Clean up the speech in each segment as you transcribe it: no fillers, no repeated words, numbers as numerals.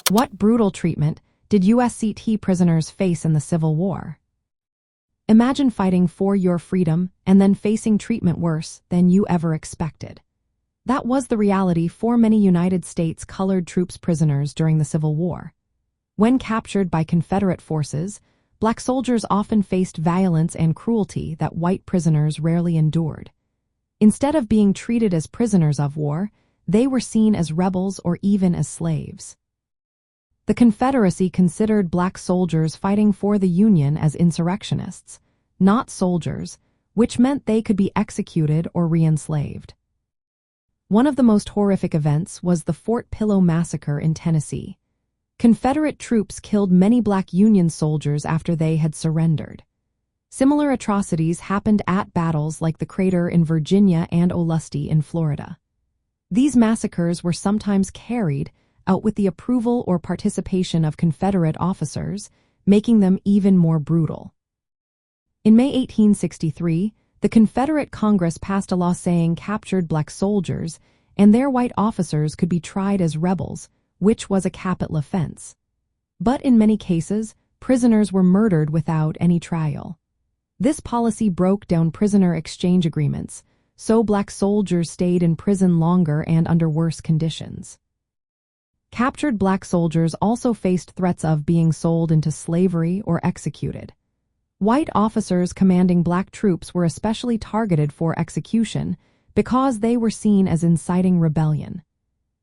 What brutal treatment did USCT prisoners face in the Civil War? Imagine fighting for your freedom and then facing treatment worse than you ever expected. That was the reality for many United States colored troops prisoners during the Civil War. When captured by Confederate forces, black soldiers often faced violence and cruelty that white prisoners rarely endured. Instead of being treated as prisoners of war, they were seen as rebels or even as slaves. The Confederacy considered black soldiers fighting for the Union as insurrectionists, not soldiers, which meant they could be executed or re-enslaved. One of the most horrific events was the Fort Pillow Massacre in Tennessee. Confederate troops killed many black Union soldiers after they had surrendered. Similar atrocities happened at battles like the Crater in Virginia and Olustee in Florida. These massacres were sometimes carried out with the approval or participation of Confederate officers, making them even more brutal. In May 1863, the Confederate Congress passed a law saying captured black soldiers and their white officers could be tried as rebels, which was a capital offense. But in many cases, prisoners were murdered without any trial. This policy broke down prisoner exchange agreements, so black soldiers stayed in prison longer and under worse conditions. Captured black soldiers also faced threats of being sold into slavery or executed. White officers commanding black troops were especially targeted for execution because they were seen as inciting rebellion.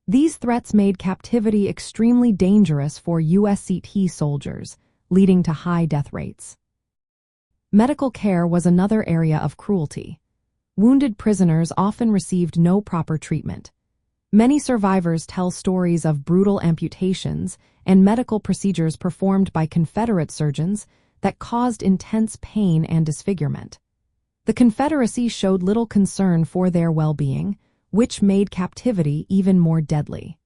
These threats made captivity extremely dangerous for USCT soldiers, leading to high death rates. Medical care was another area of cruelty. Wounded prisoners often received no proper treatment. Many survivors tell stories of brutal amputations and medical procedures performed by Confederate surgeons that caused intense pain and disfigurement. The Confederacy showed little concern for their well-being, which made captivity even more deadly.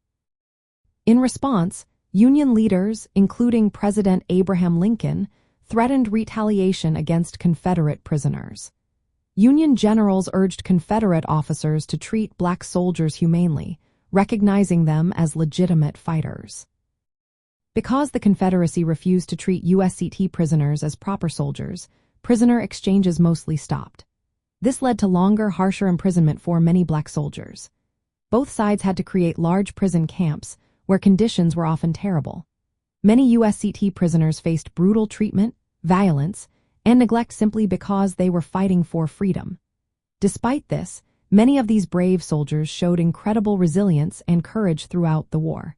In response, Union leaders, including President Abraham Lincoln, threatened retaliation against Confederate prisoners. Union generals urged Confederate officers to treat black soldiers humanely, recognizing them as legitimate fighters. Because the Confederacy refused to treat USCT prisoners as proper soldiers, prisoner exchanges mostly stopped. This led to longer, harsher imprisonment for many black soldiers. Both sides had to create large prison camps, where conditions were often terrible. Many USCT prisoners faced brutal treatment, violence, and neglect simply because they were fighting for freedom. Despite this, many of these brave soldiers showed incredible resilience and courage throughout the war.